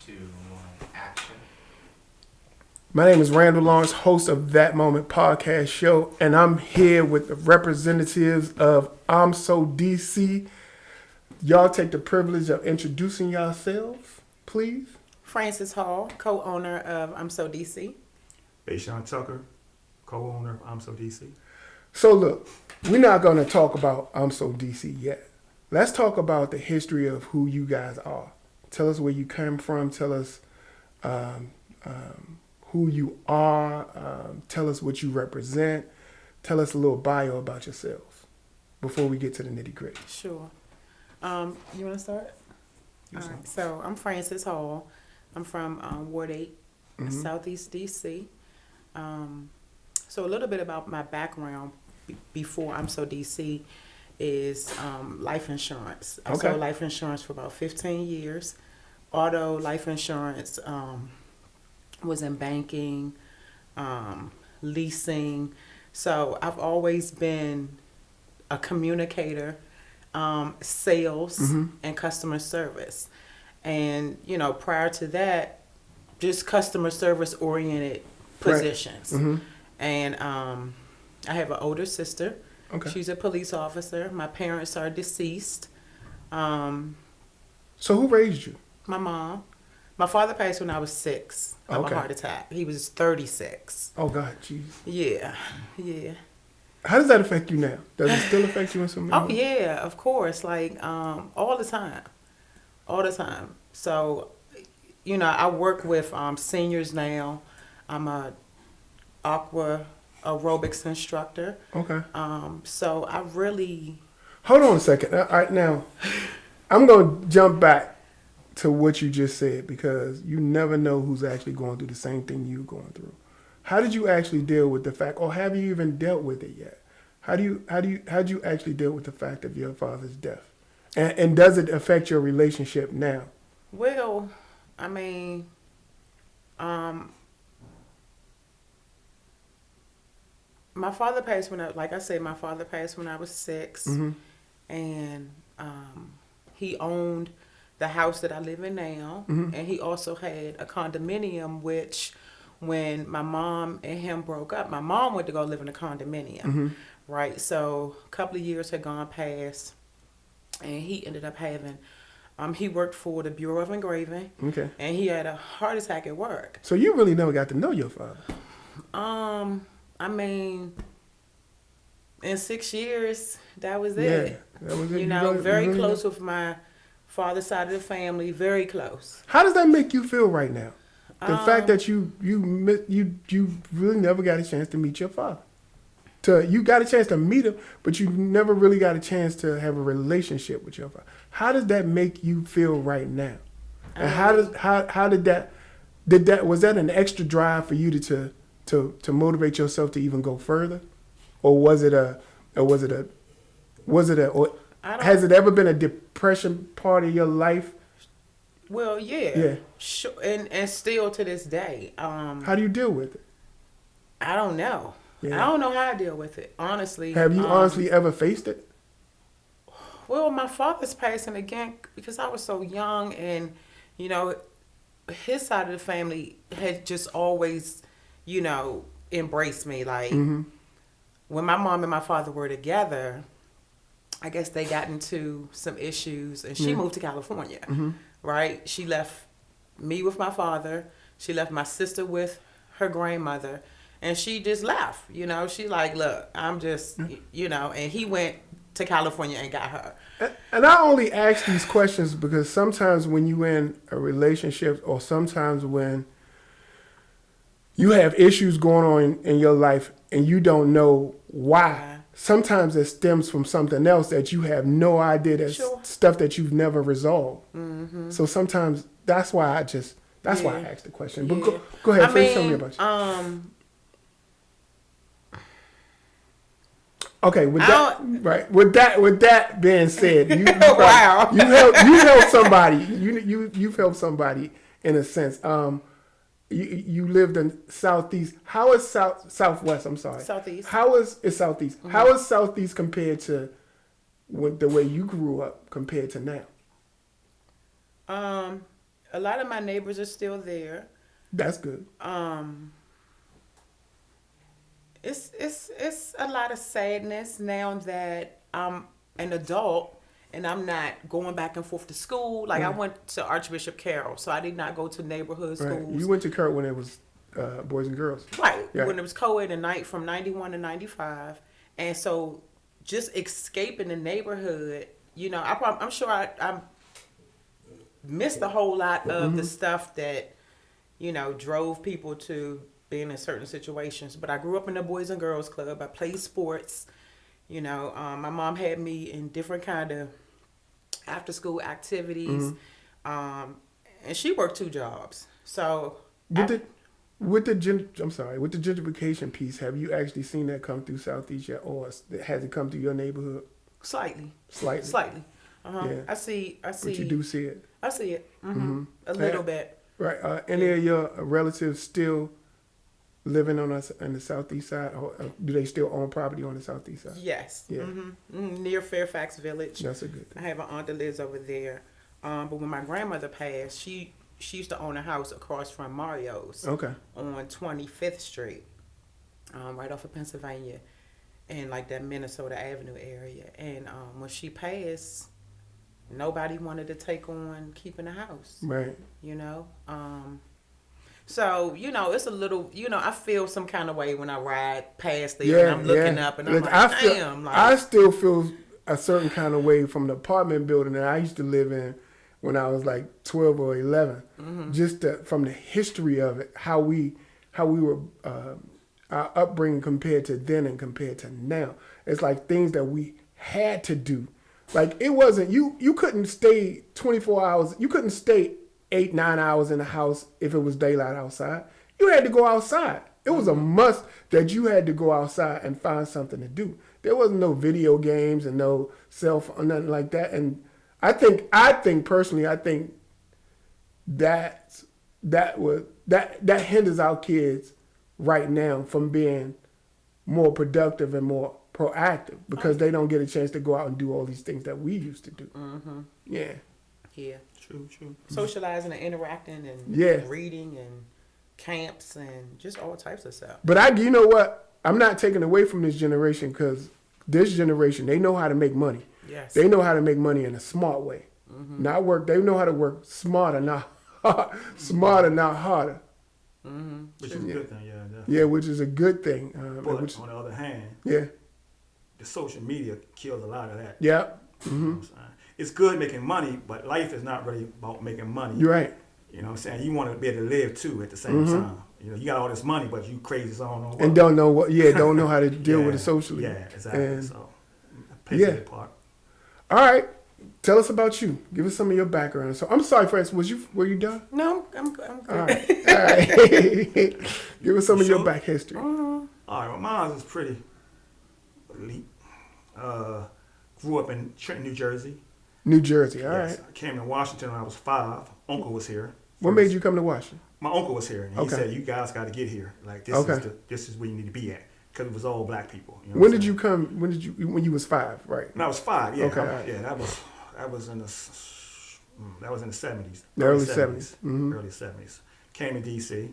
2, 1, action. My name is Randall Lawrence, host of That Moment podcast show, and I'm here with the representatives of I'm So DC. Y'all take the privilege of introducing yourselves, please. Frances Hall, co-owner of I'm So DC. Beyshan Tucker, co-owner of I'm So DC. So look, we're not going to talk about I'm So DC yet. Let's talk about the history of who you guys are. Tell us where you came from. Tell us who you are. Tell us what you represent. Tell us a little bio about yourselves before we get to the nitty gritty. Sure. You want to start? All right. So I'm Frances Hall. I'm from Ward 8, Southeast DC. So a little bit about my background before I'm So DC is life insurance. I sold life insurance for about 15 years. Auto life insurance, was in banking, leasing. So I've always been a communicator, sales, and customer service. And, you know, prior to that, just customer service oriented positions. Right. And I have an older sister. Okay. She's a police officer. My parents are deceased. So who raised you? My mom. My father passed when I was 6 of a heart attack. He was 36. Oh, God, jeez. Yeah. How does that affect you now? Does it still affect you in some way? Oh, yeah, of course. Like, all the time. All the time. So, you know, I work with seniors now. I'm a aqua aerobics instructor. Okay. So I really... Hold on a second. All right, now, I'm going to jump back to what you just said because you never know who's actually going through the same thing you're going through. How did you actually deal with the fact, or have you even dealt with it yet? How'd you actually deal with the fact of your father's death? And does it affect your relationship now? Well, I mean, my father passed when my father passed when I was 6, and he owned the house that I live in now, and he also had a condominium, which when my mom and him broke up, my mom went to go live in a condominium, right? So a couple of years had gone past, and he ended up having, he worked for the Bureau of Engraving, and he had a heart attack at work. So you really never got to know your father? I mean, in 6 years, that was it. Yeah, that was it. You know, very close with my father's side of the family, very close. How does that make you feel right now? The fact that you really never got a chance to meet your father. You got a chance to meet him, but you never really got a chance to have a relationship with your father. How does that make you feel right now? And how did that was that an extra drive for you to motivate yourself to even go further, or has it ever been a depression part of your life? Well, yeah. Sure. And still to this day. How do you deal with it? I don't know. Yeah. I don't know how I deal with it, honestly. Have you honestly ever faced it? Well, my father's passing again because I was so young, and, you know, his side of the family had just always, you know, embraced me. Like, when my mom and my father were together, I guess they got into some issues, and she moved to California, right? She left me with my father. She left my sister with her grandmother, and she just left. You know, she like, look, I'm just, you know, and he went to California and got her. And I only ask these questions because sometimes when you in a relationship, or sometimes when you have issues going on in your life and you don't know why. Sometimes it stems from something else that you have no idea. That's stuff that you've never resolved. So sometimes that's why I asked the question. But go ahead, tell me about you. Okay, with that being said, you helped somebody. You've helped somebody in a sense. You lived in Southeast. How is Southwest? I'm sorry. Southeast. How is Southeast? How is Southeast compared to the way you grew up compared to now? A lot of my neighbors are still there. That's good. It's a lot of sadness now that I'm an adult and I'm not going back and forth to school. Like I went to Archbishop Carroll, so I did not go to neighborhood Right. schools. You went to Kurt when it was boys and girls. Right. Yeah. When it was co-ed at night from 91 to 95. And so just escaping the neighborhood, you know, I'm sure I missed a whole lot of the stuff that, you know, drove people to being in certain situations. But I grew up in the Boys and Girls Club. I played sports. You know, my mom had me in different kind of after school activities. And she worked 2 jobs. So with the gentrification piece, have you actually seen that come through Southeast yet, or has it come through your neighborhood? Slightly. Yeah. I see. But you do see it. I see it. A little bit. Right. Any of your relatives still living on the Southeast side, or do they still own property on the Southeast side? Yes. Yeah. Near Fairfax Village. That's a good thing. I have an aunt that lives over there. But when my grandmother passed, she used to own a house across from Mario's. Okay. On 25th Street, right off of Pennsylvania, and like that Minnesota Avenue area. And when she passed, nobody wanted to take on keeping the house. Right. You know. So, you know, it's a little, you know, I feel some kind of way when I ride past there and I'm looking up and I'm like, damn. I still feel a certain kind of way from the apartment building that I used to live in when I was like 12 or 11. Just from the history of it, how we were, our upbringing compared to then and compared to now. It's like things that we had to do. Like it wasn't, you couldn't stay 24 hours, you couldn't stay 8-9 hours in the house if it was daylight outside. You had to go outside. It was a must that you had to go outside and find something to do. There wasn't no video games and no cell phone, nothing like that. And I think personally, that hinders our kids right now from being more productive and more proactive because they don't get a chance to go out and do all these things that we used to do. Yeah. Yeah. True. Socializing and interacting and reading and camps and just all types of stuff. But you know what? I'm not taking away from this generation because this generation, they know how to make money. Yes. They know how to make money in a smart way. Not work. They know how to work smarter, not harder. Which is a good thing, yeah. Definitely. Yeah, which is a good thing. But on the other hand, the social media kills a lot of that. Yeah. You know what I'm saying? It's good making money, but life is not really about making money. You're right. You know what I'm saying? You want to be able to live too at the same time. You know, you got all this money, but you crazy as all know what. And don't know how to deal with it socially. Yeah, exactly. And, so, that part. All right. Tell us about you. Give us some of your background. So I'm sorry, Francis. Were you done? No, I'm good. All right. Give us some of your back history. All right. Well, mine is pretty elite. Grew up in Trenton, New Jersey. New Jersey. All right. I came to Washington when I was 5. Uncle was here. What made you come to Washington? My uncle was here, and he said, "You guys got to get here. Like this is where you need to be at, because it was all black people." You know when did you come? When you was 5? Right. When I was 5. Yeah. Okay. Yeah. That was in the 70s. The early 70s. Early 70s. Came to D.C.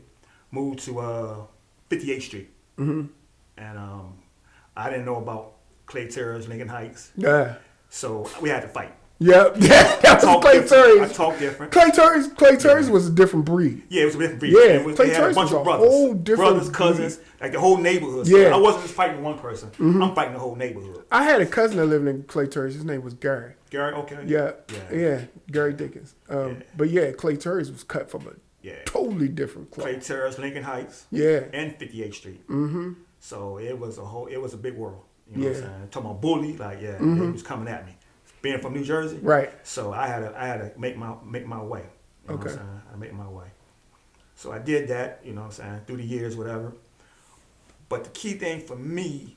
Moved to 58th Street. And I didn't know about Clay Terrace, Lincoln Heights. Yeah. So we had to fight. Yep. That was Clay Terrace. I talk different. Clay Terrace was a different breed. Yeah, it was a different breed. Yeah, Clay Terrace was a whole different brothers, cousins, like the whole neighborhood. So I wasn't just fighting one person. I'm fighting the whole neighborhood. I had a cousin that lived in Clay Terrace. His name was Gary. Gary, okay. Yeah, Gary Dickens. But Clay Terrace was cut from a totally different cloth. Clay Terrace, Lincoln Heights. Yeah. And 58th Street. So it was a big world. You know what I'm saying? Talking about bully, he was coming at me. Being from New Jersey, right? So I had to make my way. You know what I'm saying? I make my way. So I did that. You know what I'm saying? Through the years, whatever. But the key thing for me,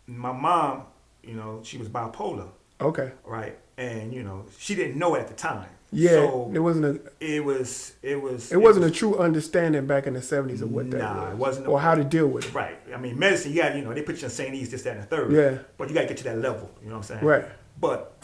my mom, she was bipolar. Okay. Right, and she didn't know at the time. Yeah, so it wasn't a true understanding back in the 70s of what that was. It wasn't. Or how to deal with it. Right. I mean, medicine, they put you in St. E's, this, that, and the third. Yeah. But you got to get to that level. You know what I'm saying? Right. But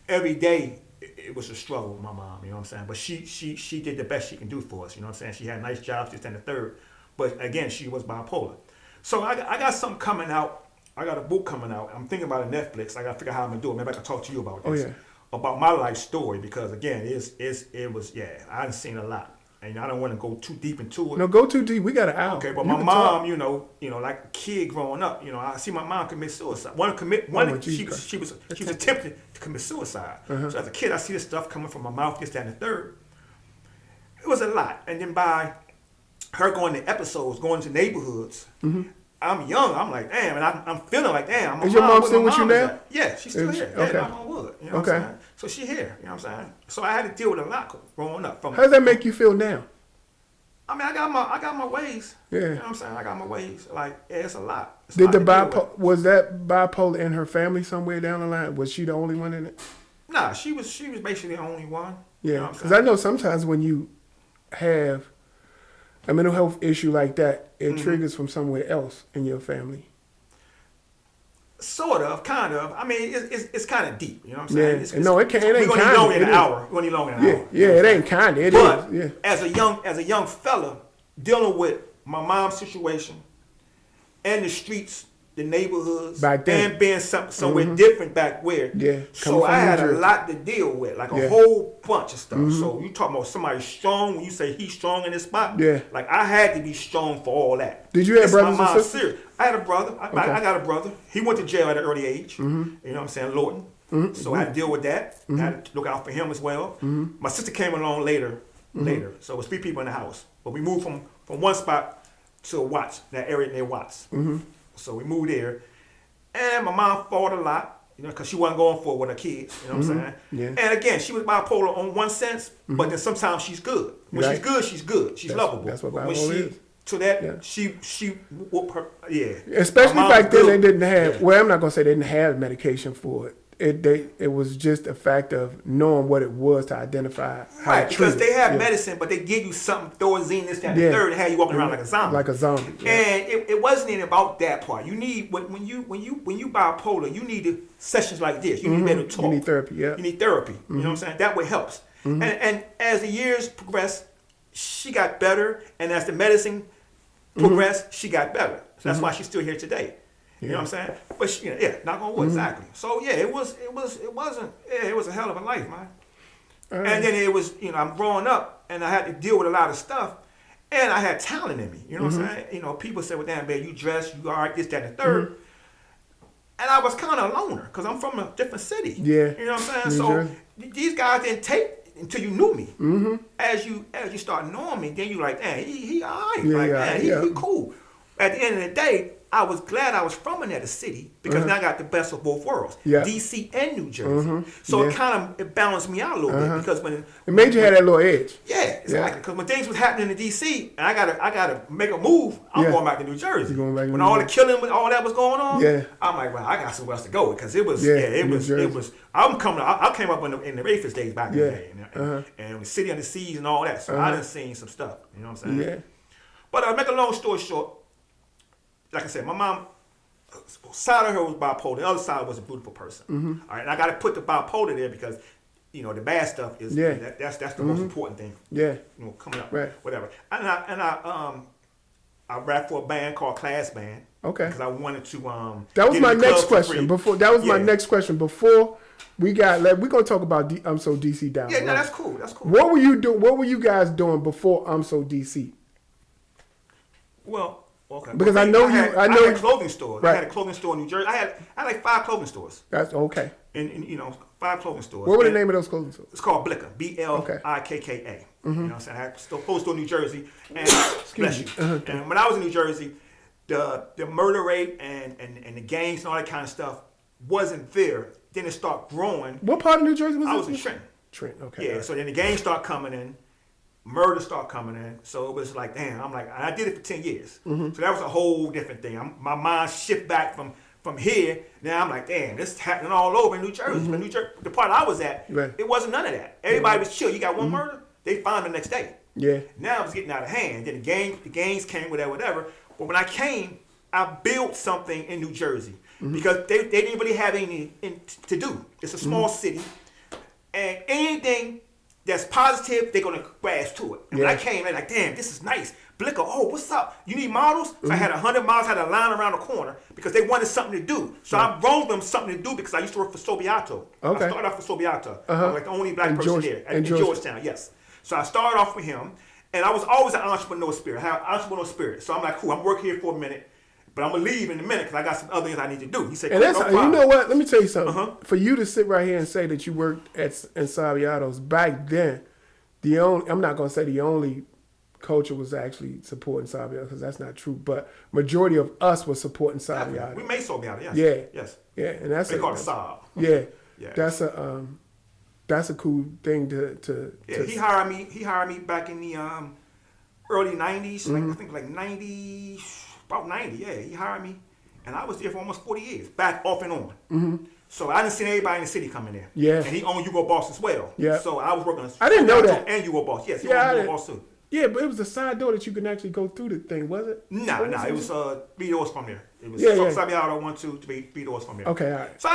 every day it was a struggle with my mom, you know what I'm saying? But she did the best she can do for us, you know what I'm saying? She had nice jobs, this and the third. But again, she was bipolar. So I got something coming out. I got a book coming out. I'm thinking about it Netflix. I got to figure out how I'm going to do it. Maybe I can talk to you about this. Oh, yeah. About my life story, because again, it was, I done seen a lot. And I don't want to go too deep into it. No, go too deep. We got an hour. Okay, but You my can mom, talk. you know, like a kid growing up, you know, I see my mom commit suicide. She was attempting to commit suicide. So as a kid, I see this stuff coming from my mouth, this, that, and the third. It was a lot. And then by her going to episodes, going to neighborhoods, I'm young. I'm like, damn, and I'm feeling like, damn. Is your mom still with you now? Yeah, she's still here. Okay. Yeah, knock on wood. You know what I'm saying? So she here. You know what I'm saying? So I had to deal with a lot growing up. How does that make you feel now? I mean, I got my ways. Yeah. You know what I'm saying? I got my ways. Like, yeah, it's a lot. It's a Did lot the to deal with. was that bipolar in her family somewhere down the line? Was she the only one in it? Nah, she was basically the only one. You know Yeah, what I'm because saying? I know sometimes when you have a mental health issue like that, it triggers from somewhere else in your family. Sort of, kind of. I mean, it's kind of deep. You know what I'm Yeah. saying? It's, No, it can't. It ain't we're gonna kind. need longer It than an is. hour. We're gonna need longer than an Yeah, hour. yeah. It ain't kind. It But is. Yeah. as a young fella dealing with my mom's situation and the streets, the neighborhoods, Back then. and being somewhere different back where. Yeah, So coming I from had New a Jersey. lot to deal with, like a Yeah. whole bunch of stuff. So you talking about somebody strong when you say he's strong in this spot? Yeah. Like I had to be strong for all that. Did you have It's brothers my and mom's sisters? serious. I had a brother. I got a brother. He went to jail at an early age. Mm-hmm. You know what I'm saying? Lorton. So I had to deal with that. I had to look out for him as well. My sister came along later. So it was 3 people in the house. But we moved from one spot to Watts, that area near Watts. So we moved there. And my mom fought a lot, you know, because she wasn't going for it with her kids. You know what I'm saying? Yeah. And again, she was bipolar on one sense, but then sometimes she's good. When Right. she's good, she's good. She's lovable. that's what But when bipolar is. to that, Yeah. she whooped her. Yeah. Especially My mom back was then, good. they didn't have. Yeah. Well, I'm not gonna say they didn't have medication for it. It was just a fact of knowing what it was to identify how Right, to treat because they it. have Yeah. medicine, but they give you something, Thorazine, this, that, and Yeah. the third, and have you walking around like a zombie. Like a zombie. Yeah. And it wasn't even about that part. You need when you bipolar, you need sessions like this. You need to be able to talk. You need therapy. Yeah. You need therapy. You know what I'm saying? That way helps. And as the years progressed, she got better, and as the medicine progressed, she got better. So that's why she's still here today. You know what I'm saying? But she, knock on wood, exactly. So yeah, it was a hell of a life, man. And then it was, I'm growing up and I had to deal with a lot of stuff. And I had talent in me. You know what I'm saying? People say, well, damn, man, you dress, you all right, this, that, and the third. And I was kind of a loner because I'm from a different city. Yeah. You know what I'm saying? New So Jersey. these guys didn't take until you knew me. As you start knowing me, then you like, damn, he all right. Yeah, like, yeah, he cool. At the end of the day, I was glad I was from another city because now I got the best of both worlds. Yeah. DC and New Jersey. So it balanced me out a little bit because when It made you have that little edge. yeah, exactly. Because when things was happening in DC and I gotta make a move, I'm Yeah. going back to New Jersey. You're going back to when New all the Jersey. killing, when all that was going on, Yeah. I'm like, well, I got somewhere else to go because it was, Yeah, it New was. Jersey. I came up in the Rayford's days back in Yeah. the day, and the City on the Seas and all that. So I done seen some stuff. You know what I'm saying? Yeah. But make a long story short, like I said, my mom, side of her was bipolar. The other side was a beautiful person. All right, and I got to put the bipolar there because, the bad stuff is that's the most important thing. Yeah. Coming up, Right. whatever. And I rapped for a band called Class Band. Okay. Because I wanted to. That was get my in the next club for question. free. My next question. Before we got, we're gonna talk about I'm So DC down. Yeah, the no, line. that's cool. That's cool. What were you doing? What were you guys doing before I'm So DC? Well, okay. Because Well, I know I you- had clothing stores. Right. I had a clothing store in New Jersey. I had like 5 clothing stores. That's okay. And 5 clothing stores. What were the And name of those clothing stores? It's called Blicker. Blikka. You know what I'm saying? I had a clothing store in New Jersey. And bless you. And when I was in New Jersey, the murder rate and the gangs and all that kind of stuff wasn't there. Then it started growing. What part of New Jersey was I this? was in Trenton. Trenton. Okay. Yeah, so then the gangs start coming in, murder start coming in. So it was like, damn, and I did it for 10 years. So that was a whole different thing. My mind shift back from here. Now I'm like, damn, this is happening all over in New Jersey. But New Jersey, the part I was at, Right. it wasn't none of that. Everybody was chill. You got one murder, they found the next day. Yeah. Now it was getting out of hand. Then the gangs came with that, whatever. But when I came, I built something in New Jersey because they didn't really have anything to do. It's a small city. And anything that's positive, they're gonna grasp to it. And when I came in, like, damn, this is nice. Blicker, oh, what's up? You need models? So I had 100 models, had a line around the corner because they wanted something to do. So I brought them something to do because I used to work for Sobiato. Okay. I started off for Sobiato. I was like the only black person there in Georgetown, yes. So I started off with him, and I was always an entrepreneur spirit. I have an entrepreneur spirit. So I'm like, cool, I'm working here for a minute, but I'm gonna leave in a minute because I got some other things I need to do. He said, and that's, you know what? Let me tell you something. For you to sit right here and say that you worked in Saviato's back then, I'm not gonna say the only culture was actually supporting Saviato because that's not true, but majority of us was supporting Saviato. We made Sobiato, yes. Yeah. Yes. Yeah, and that's they call it Saab. Yeah. Yeah. That's a cool thing to he hired me. He hired me back in the early '90s. Like, I think like about 90. Yeah, he hired me, and I was there for almost 40 years, back off and on. So I didn't see everybody in the city coming there. Yeah. And he owned Hugo Boss as well. Yeah. So I was working. I didn't know that. And Hugo Boss. Yes. He owned Hugo Boss too. Yeah, but it was the side door that you can actually go through the thing, was it? No, it was 3 doors from there. It was Saviato 1, 2, 3 doors from there. Okay, all right. So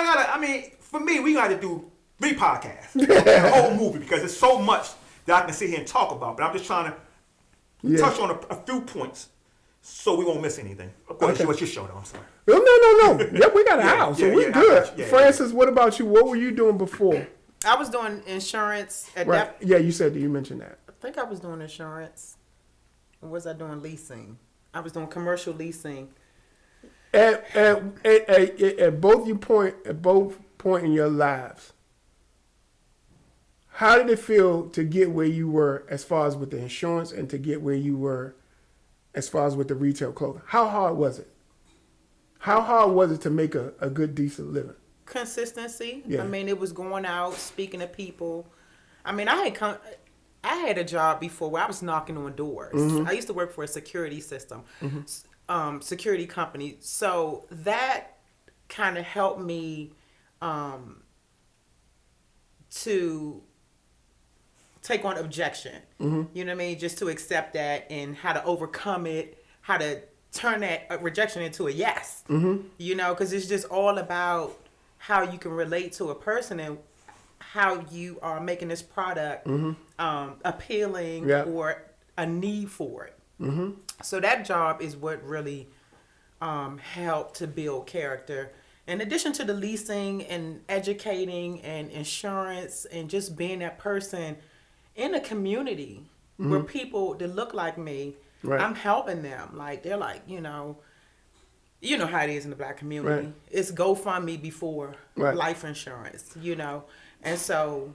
for me, we got to do 3 podcasts, the whole movie, because there's so much that I can sit here and talk about. But I'm just trying to touch on a few points so we won't miss anything. Of course, what's your show, though? I'm sorry. No. Yep, we got a house, so we're good. Francis, what about you? What were you doing before? I was doing insurance at that. Yeah, you mentioned that. I think I was doing insurance. Or was I doing leasing? I was doing commercial leasing. At both point in your lives, how did it feel to get where you were as far as with the insurance and to get where you were as far as with the retail clothing? How hard was it? How hard was it to make a good, decent living? Consistency. Yeah. I mean, it was going out, speaking to people. I mean, I had a job before where I was knocking on doors. I used to work for a security system, security company. So that kind of helped me to take on objection. You know what I mean? Just to accept that and how to overcome it, how to turn that rejection into a yes. You know, because it's just all about how you can relate to a person and how you are making this product appealing or a need for it. So that job is what really helped to build character. In addition to the leasing and educating and insurance and just being that person in a community where people that look like me, I'm helping them. Like, they're like, you know how it is in the black community. It's GoFundMe before life insurance, you know. And so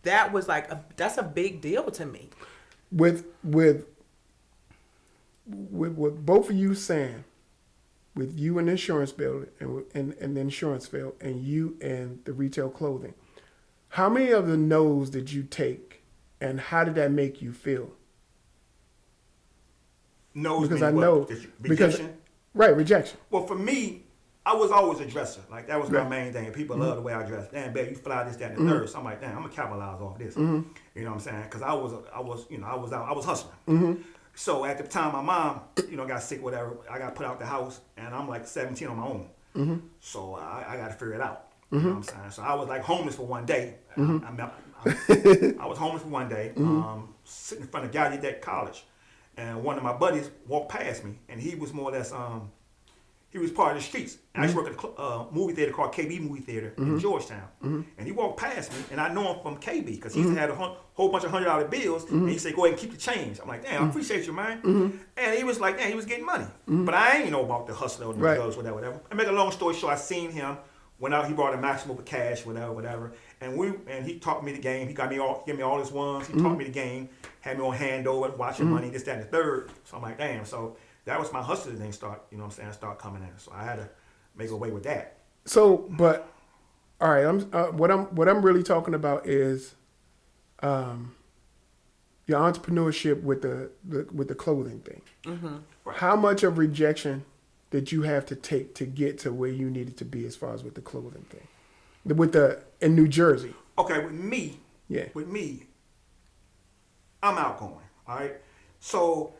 that was that's a big deal to me. With both of you saying, with you in the insurance field and the insurance field, and you and the retail clothing, how many of the no's did you take, and how did that make you feel? No's because I know rejection. Rejection. Well, for me, I was always a dresser. Like, that was my main thing. People love the way I dress. Damn, babe, you fly this, that, and the third. So I'm like, damn, I'm gonna capitalize off this. You know what I'm saying? Because I was hustling. So at the time, my mom, got sick, whatever. I got put out the house, and I'm like 17 on my own. So I got to figure it out. You know what I'm saying? So I was like homeless for one day. I was homeless for one day, sitting in front of Gallaudet College, and one of my buddies walked past me, and he was more or less he was part of the streets. And I used to work at a movie theater called KB Movie Theater in Georgetown. And he walked past me, and I know him from KB because he used to have a whole bunch of $100 bills, and he said, go ahead and keep the change. I'm like, damn, I appreciate you, man. And he was like, damn, he was getting money. But I ain't know about the hustler or the drugs, whatever. I make a long story short, I seen him, went out, he brought a maximum of cash, whatever. And he taught me the game. He gave me all his ones. He taught me the game, had me on handover, watching money, this, that, and the third. So I'm like, damn. So that was my hustler thing start coming in. So I had to make a way with that. So, but all right, what I'm really talking about is your entrepreneurship with the clothing thing. Right. How much of rejection did you have to take to get to where you needed to be as far as with the clothing thing? In New Jersey. Okay, with me, I'm outgoing. All right, so.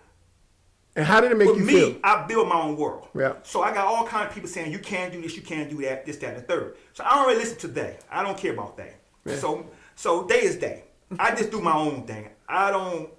And how did it make you feel? For me, I build my own world. Yeah. So I got all kinds of people saying, you can't do this, you can't do that, this, that, and the third. So I don't really listen to that. I don't care about that. Yeah. So So day is day. I just do my own thing. I don't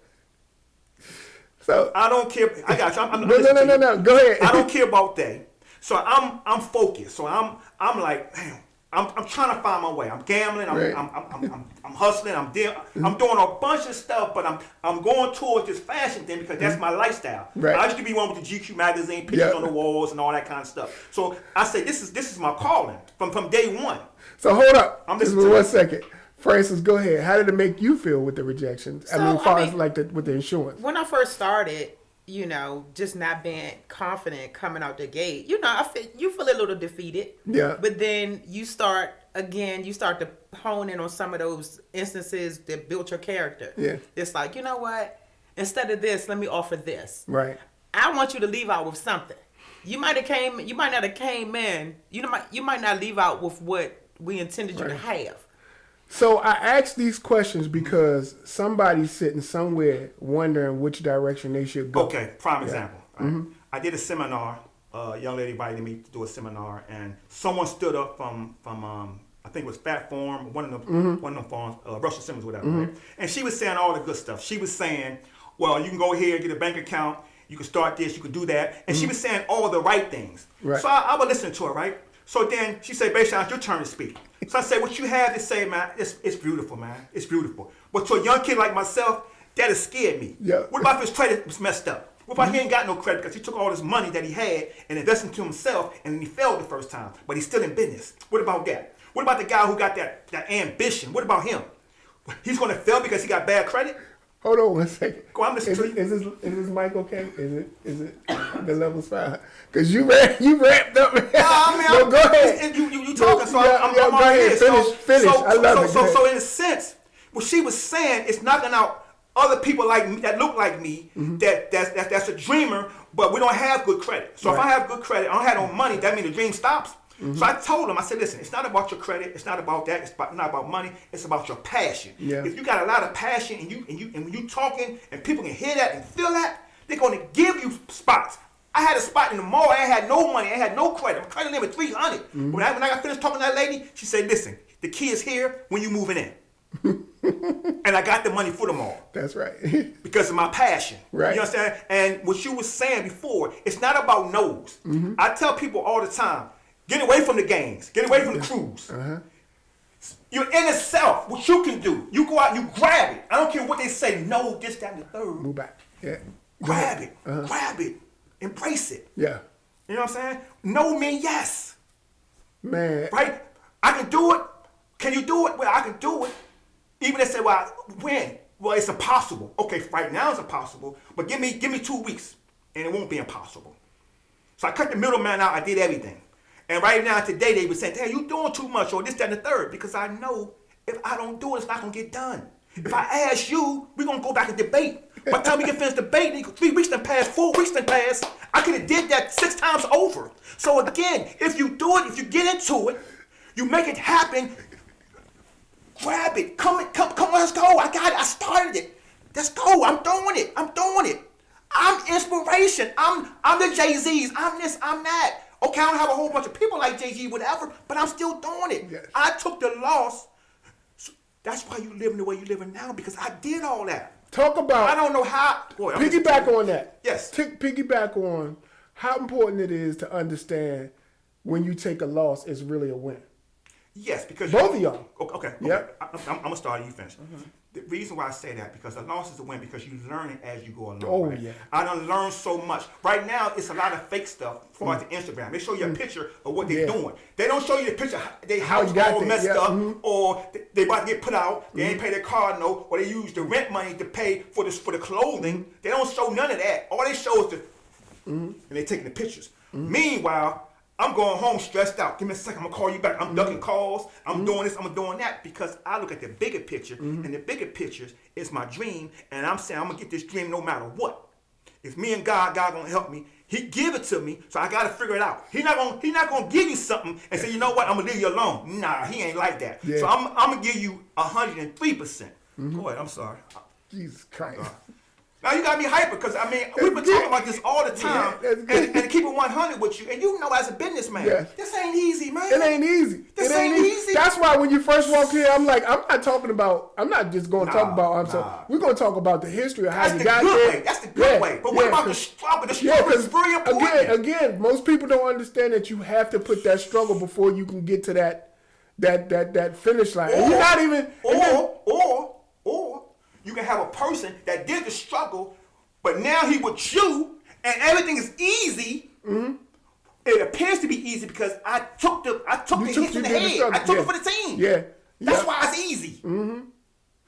care. I got you. No. Go ahead. I don't care about day. So I'm focused. So I'm like, damn. I'm trying to find my way. I'm gambling. I'm hustling. I'm doing a bunch of stuff, but I'm going towards this fashion thing because that's my lifestyle. Right. I used to be one with the GQ magazine, pictures on the walls and all that kind of stuff. So I say this is my calling from day one. So hold up. I'm Just listening for to 1 second. Francis, go ahead. How did it make you feel with the rejections? As far as like with the insurance. When I first started, you know, just not being confident coming out the gate, you know, you feel a little defeated. Yeah. But then you start to hone in on some of those instances that built your character. Yeah. It's like, you know what? Instead of this, let me offer this. Right. I want you to leave out with something. You might not have came in. You might not leave out with what we intended you to have. So I ask these questions because somebody's sitting somewhere wondering which direction they should go. Okay, prime example. Right? I did a seminar. A young lady invited me to do a seminar, and someone stood up from I think it was Fat Farm, one of them farms, Russell Simmons, whatever. Right? And she was saying all the good stuff. She was saying, well, you can go here, get a bank account, you can start this, you can do that, and she was saying all the right things. Right. So I was listening to her, right? So then she said, Beyshan, it's your turn to speak. So I said, what you have to say, man, it's beautiful, man. It's beautiful. But to a young kid like myself, that has scared me. Yeah. What about if his credit was messed up? What about he ain't got no credit because he took all this money that he had and invested into himself and he failed the first time, but he's still in business? What about that? What about the guy who got that ambition? What about him? He's going to fail because he got bad credit? Hold on 1 second. Go, I'm listening to you. Is this mic okay? Is it the level's fine? Because you wrapped up. No, go ahead. You talking, so I'm go right ahead. here. Finish. I love it. So in a sense, what she was saying is knocking out other people like me that look like me, that's a dreamer, but we don't have good credit. So if I have good credit, I don't have no money, that means the dream stops. So I told him, I said, listen, it's not about your credit, it's not about that, it's not about money, it's about your passion. Yeah. If you got a lot of passion and when you talking and people can hear that and feel that, they're gonna give you spots. I had a spot in the mall, I had no money, I had no credit. My credit limit 300. When I got finished talking to that lady, she said, listen, the key is here when you moving in. And I got the money for them all. That's right. Because of my passion. Right. You understand? And what you was saying before, it's not about no's. I tell people all the time, get away from the gangs. Get away from the crews. Your inner self, what you can do, you go out and you grab it. I don't care what they say, no, this, that, and the third. Move back. Yeah. Grab it. Grab it. Embrace it. Yeah. You know what I'm saying? No means yes. Man. Right? I can do it. Can you do it? Well, I can do it. Even they say, well, when? Well, it's impossible. Okay, right now it's impossible, but give me 2 weeks, and it won't be impossible. So I cut the middleman out. I did everything. And right now, today, they were saying, hey, you doing too much, or this, that, and the third, because I know if I don't do it, it's not going to get done. If I ask you, we're going to go back and debate. By the time we can finish debating, 3 weeks done passed, 4 weeks done passed. I could have did that 6 times over. So again, if you do it, if you get into it, you make it happen, grab it. Come, let's go. I got it. I started it. Let's go. I'm doing it. I'm inspiration. I'm the Jay-Z's. I'm this, I'm that. Okay, I don't have a whole bunch of people like Jay-Z, whatever, but I'm still doing it. Yes. I took the loss. So that's why you living the way you living now, because I did all that. Talk about. I don't know how. Boy, Piggyback on that. Yes. Piggyback on how important it is to understand when you take a loss, it's really a win. Yes, because Both of y'all. Okay. Yep. I'm gonna start. You finish. The reason why I say that, because a loss is a win, because you learn it as you go along. Oh, right? yeah. I done learned so much. Right now, it's a lot of fake stuff as far as the Instagram. They show you a picture of what they're doing. They don't show you the picture they How house you got all there. messed Yeah. up, or they about to get put out. They ain't pay their car note, or they use the rent money to pay for the clothing. They don't show none of that. All they show is and they taking the pictures. Meanwhile, I'm going home stressed out. Give me a second, I'm gonna call you back. I'm ducking calls. I'm doing this, I'm doing that, because I look at the bigger picture, and the bigger picture is my dream, and I'm saying I'm gonna get this dream no matter what. If me and God gonna help me, He give it to me, so I gotta figure it out. He not gonna give you something and say, you know what, I'm gonna leave you alone. Nah, He ain't like that. Yeah. So I'm gonna give you 103%. Go ahead, I'm sorry. Jesus Christ. Now you got me hyper because I mean we've been talking about this all the time, and to keep it 100 with you, and you know as a businessman, this ain't easy, man. It ain't easy. This ain't easy. That's why when you first walk here, I'm like, I'm not just going to talk about. We're going to talk about the history of how you got there. That's the good way. But what about the struggle? The struggle is very important. Again, most people don't understand that you have to put that struggle before you can get to that finish line. And you're not even. Or you can have a person that did the struggle, but now he with you, and everything is easy. Mm-hmm. It appears to be easy because I took the hits in the head. I took it for the team. Yeah. That's why it's easy. Mm-hmm.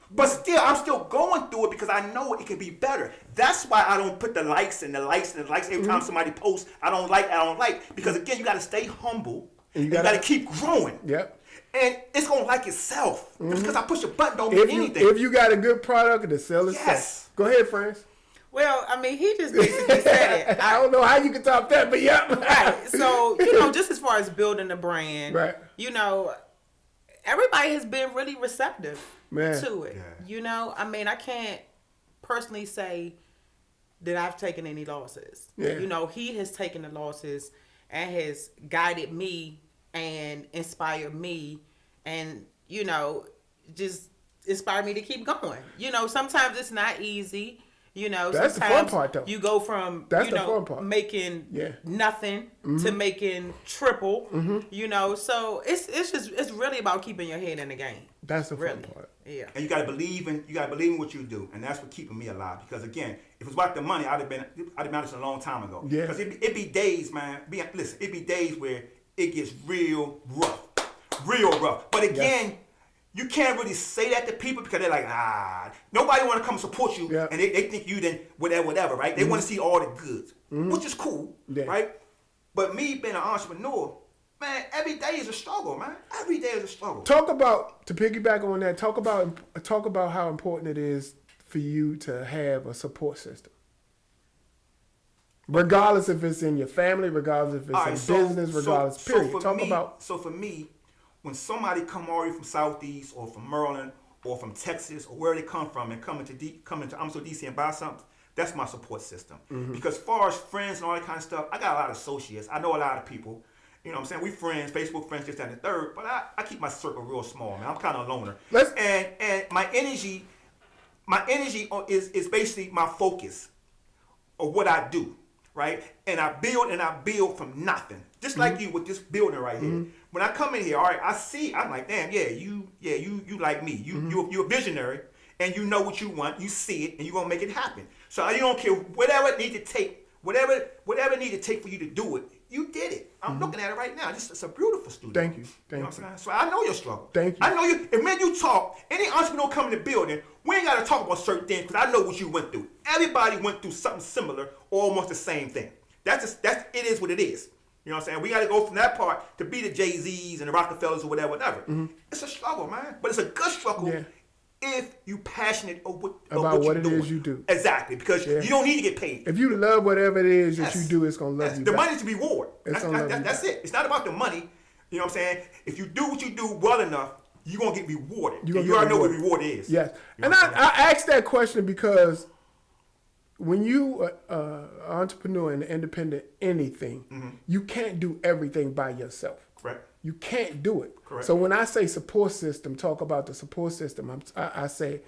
But still, I'm still going through it because I know it could be better. That's why I don't put the likes and the likes and the likes every time somebody posts. I don't like. Because again, you got to stay humble. And you got to keep growing. Yep. And it's going to like itself. Just because I push a button don't mean anything. If you got a good product, it'll sell itself. Yes. Go ahead, Franz. Well, I mean, he just basically said it. I don't know how you can top that, but yeah. Right. So, just as far as building a brand, right. Everybody has been really receptive to it. Yeah. I mean, I can't personally say that I've taken any losses. Yeah. He has taken the losses and has guided me and inspired me and, just inspired me to keep going. Sometimes it's not easy. That's the fun part, though. You go from the fun part. Making nothing to making triple. So it's really about keeping your head in the game. That's the fun part. Yeah. And you gotta believe in what you do, and that's what keeping me alive. Because again, if it was about the money, I'd have been out this a long time ago. Yeah. Because it be days, man. It be days where it gets real rough. But again. You can't really say that to people because they're like, nobody want to come support you, and they think you then whatever, right? They want to see all the goods, which is cool, right? But me being an entrepreneur, man, every day is a struggle, man. Every day is a struggle. To piggyback on that, talk about how important it is for you to have a support system. Regardless if it's in your family, regardless if it's in business, regardless, period. So for me, when somebody come already from Southeast or from Maryland or from Texas or where they come from and come into DC and buy something, that's my support system. Mm-hmm. Because as far as friends and all that kind of stuff, I got a lot of associates. I know a lot of people. You know what I'm saying? We friends, Facebook friends, this, that, and the third. But I keep my circle real small, man. I'm kind of a loner. And my energy is basically my focus of what I do. Right? And I build from nothing. Just like you with this building right here. When I come in here, all right, I'm like, damn, you like me. You're a visionary and you know what you want, you see it, and you're gonna make it happen. So you don't care whatever it need to take, whatever it need to take for you to do it, you did it. I'm looking at it right now. It's a beautiful studio. Thank you. You know what I'm saying? So I know your struggle. Thank you. I know you. If man, you talk, any entrepreneur come in the building, we ain't gotta talk about certain things because I know what you went through. Everybody went through something similar or almost the same thing. It is what it is. You know what I'm saying? We got to go from that part to be the Jay-Z's and the Rockefellers or whatever. It's a struggle, man. But it's a good struggle if you passionate about what it is you do. Exactly, because you don't need to get paid. If you love whatever it is that you do, it's going to love you the back. money's the reward. That's it. It's not about the money. You know what I'm saying? If you do what you do well enough, you're going to get rewarded. You already know what reward is. Yes. You know and I asked that question because when you are an entrepreneur and independent anything, you can't do everything by yourself. Correct. You can't do it. Correct. So when I say support system, talk about the support system, I say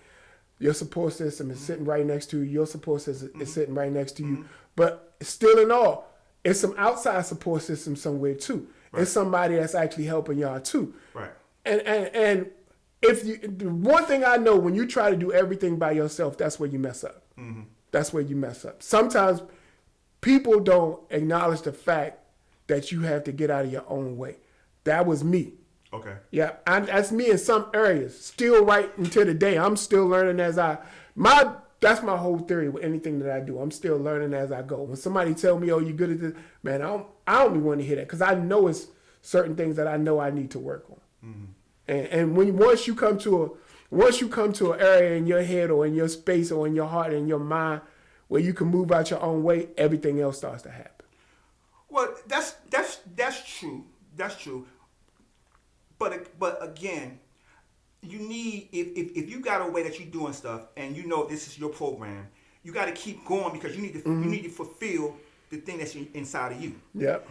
your support system is sitting right next to you. Your support system is sitting right next to you. But still in all, it's some outside support system somewhere too. Right. It's somebody that's actually helping y'all too. Right. And if the one thing I know, when you try to do everything by yourself, that's where you mess up. That's where you mess up. Sometimes people don't acknowledge the fact that you have to get out of your own way. That was me. Okay. Yeah, that's me in some areas. Still right until today. I'm still learning that's my whole theory with anything that I do. I'm still learning as I go. When somebody tell me, "Oh, you good at this," man, I don't even want to hear that because I know it's certain things that I know I need to work on. And once you come to an area in your head or in your space or in your heart and your mind where you can move out your own way, everything else starts to happen. Well, that's true. That's true. But again, you need if you got a way that you're doing stuff and you know this is your program, you got to keep going because you need to fulfill the thing that's inside of you. Yep.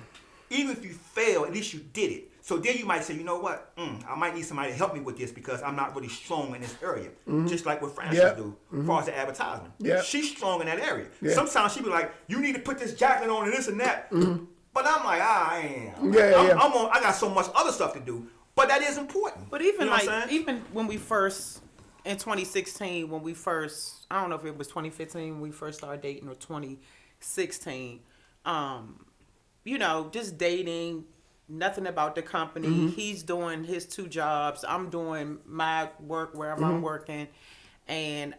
Even if you fail, at least you did it. So then you might say, you know what? I might need somebody to help me with this because I'm not really strong in this area. Just like what Frances do, as far as the advertisement. Yep. She's strong in that area. Yeah. Sometimes she be like, you need to put this jacket on and this and that. But I'm like, I am. I got so much other stuff to do. But that is important. But even you know even when we first, in 2016, when we first, I don't know if it was 2015 when we first started dating or 2016, you know, just dating, nothing about the company. He's doing his 2 jobs. I'm doing my work wherever I'm working. And,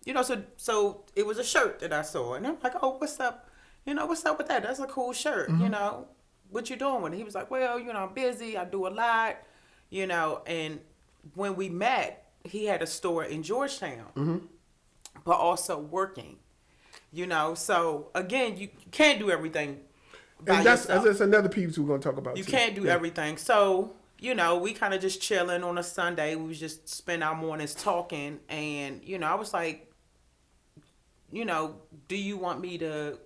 you know, so it was a shirt that I saw. And I'm like, oh, what's up? You know, what's up with that? That's a cool shirt. You know, what you doing with it? He was like, well, you know, I'm busy. I do a lot, you know. And when we met, he had a store in Georgetown, but also working, you know. So, again, you can't do everything by And that's another piece we're going to talk about. You too. can't do everything. So, you know, we kind of just chilling on a Sunday. We just spend our mornings talking. And, you know, I was like, you know, do you want me to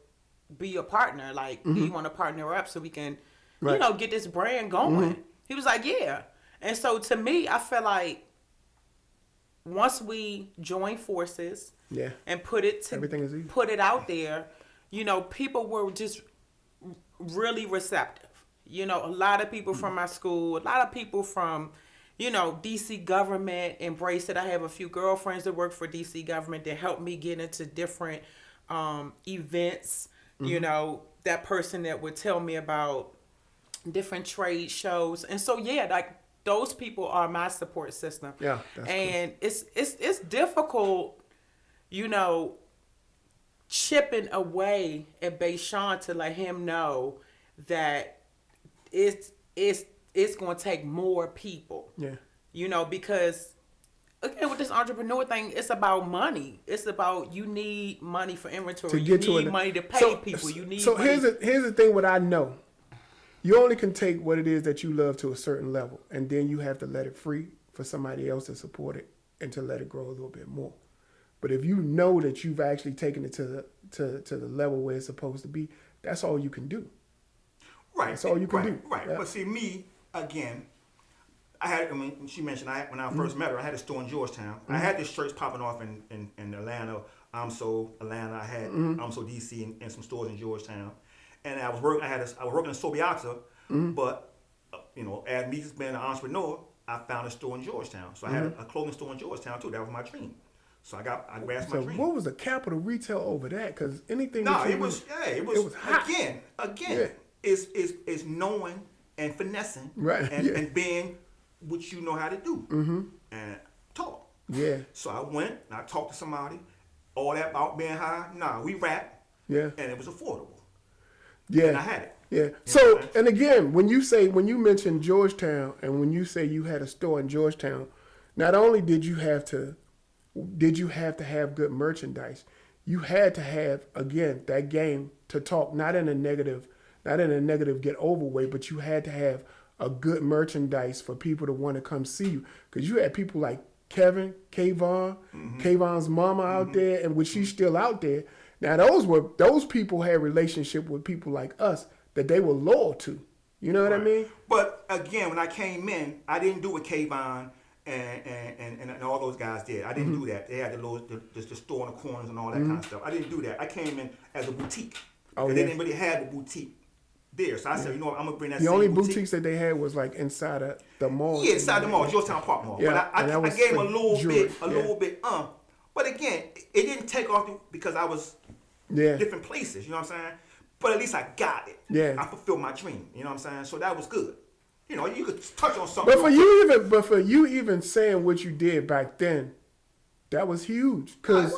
be your partner? Like, do you want to partner up so we can, you know, get this brand going? He was like, yeah. And so to me, I feel like once we join forces and Everything is easy. put it out there, you know, people were just really receptive. You know, a lot of people from my school, a lot of people from, you know, DC government embraced it. I have a few girlfriends that work for DC government that helped me get into different events. You know, that person that would tell me about different trade shows. And so, yeah, like those people are my support system. Yeah. That's and cool. It's difficult, you know, chipping away at Beyshan to let him know that it's going to take more people. Yeah. You know, because again, with this entrepreneur thing, it's about money. It's about you need money for inventory. You need money to pay people. You need. So money. here's the thing. What I know, you only can take what it is that you love to a certain level, and then you have to let it free for somebody else to support it and to let it grow a little bit more. But if you know that you've actually taken it to the level where it's supposed to be, that's all you can do. Right. That's all you can do. Right. Yeah. But see, me again. She mentioned when I first met her, I had a store in Georgetown. I had this shirts popping off in Atlanta. I'm so Atlanta. I had I'm so DC and some stores in Georgetown. And I was working. I was working in Sobiata, but you know, as me being an entrepreneur, I found a store in Georgetown. So I had a clothing store in Georgetown too. That was my dream. So I grasped my dream. What was the capital retail over that? Because anything. No, it was hot. Again, is knowing and finessing and being what you know how to do and talk. Yeah. So I went and I talked to somebody. All that about being high. Nah, we rap. Yeah. And it was affordable. Yeah. And I had it. Yeah. So, and again, when you mention Georgetown and when you say you had a store in Georgetown, not only did you have to have good merchandise, you had to have, again, that game to talk, not in a negative get over way, but you had to have a good merchandise for people to want to come see you. Because you had people like Kayvon, Kayvon's mama out there, and which she's still out there. Now those people had relationship with people like us that they were loyal to. You know what I mean? But again, when I came in, I didn't do what Kayvon and all those guys did. I didn't do that. They had the store in the corners and all that kind of stuff. I didn't do that. I came in as a boutique. They didn't really have the boutique there. So I said, you know what, I'm going to bring that the same only boutique. boutiques that they had was like inside of the mall. Yeah, inside the mall, Georgetown Park Mall. Yeah, but I gave them a little bit. But again, it didn't take off because I was different places, you know what I'm saying? But at least I got it. Yeah. I fulfilled my dream, you know what I'm saying? So that was good. You know, you could touch on something. But for you even saying what you did back then, that was huge. Because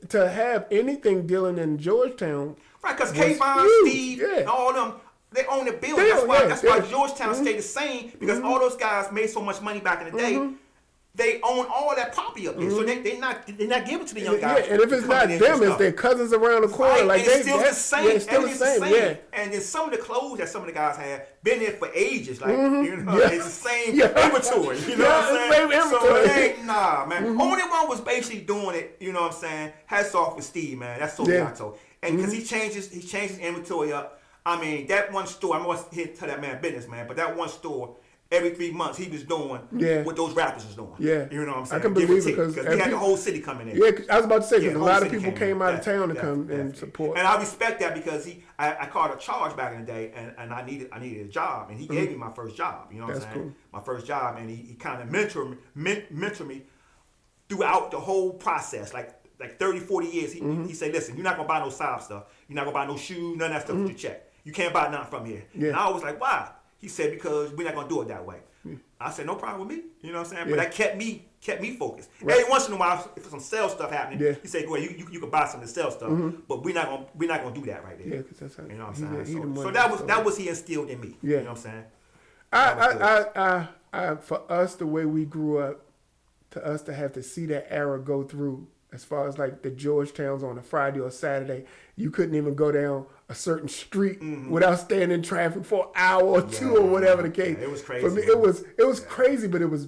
to have anything dealing in Georgetown. Right, because Kayvon, Steve, and all them, they own the building. That's why Georgetown stayed the same, because all those guys made so much money back in the day. they own all that property up there. So they're not giving to the young guys. Yeah, and if it's not them, it's their cousins around the corner. Right, Like and it's still the same. Yeah, it's still the same. Yeah. And then some of the clothes that some of the guys have been there for ages. Like it's the same inventory. You know what I'm saying? So it ain't man. Only one was basically doing it. You know what I'm saying? Hats off with Steve, man. That's Sobiato. And because he changes inventory up. I mean, that one store. I'm gonna tell that man business, man. But that one store. Every 3 months, he was doing what those rappers was doing. Yeah. You know what I'm saying? I can believe it because we had the whole city coming in. Yeah, I was about to say, because a lot of people came out of town to come definitely. and support. And I respect that because I called a charge back in the day, and I needed a job, and he gave me my first job. You know what I'm saying? Cool. My first job, and he kind of mentored me throughout the whole process, like 30, 40 years. He said, listen, you're not going to buy no soft stuff. You're not going to buy no shoes, none of that stuff with your check. You can't buy nothing from here. Yeah. And I was like, why? He said, because we're not going to do it that way. I said, no problem with me. You know what I'm saying? But that kept me focused. Right. Every once in a while, if some sales stuff happening, he said, go ahead, you can buy some of the sales stuff, but we're not gonna do that right there. Yeah, because that's how, you know what I'm saying? So that was he instilled in me. Yeah. You know what I'm saying? I for us, the way we grew up, to us to have to see that era go through, as far as like the Georgetowns on a Friday or Saturday, you couldn't even go down a certain street without staying in traffic for an hour or two or whatever the case. Yeah, it was crazy. For me, it was crazy, but it was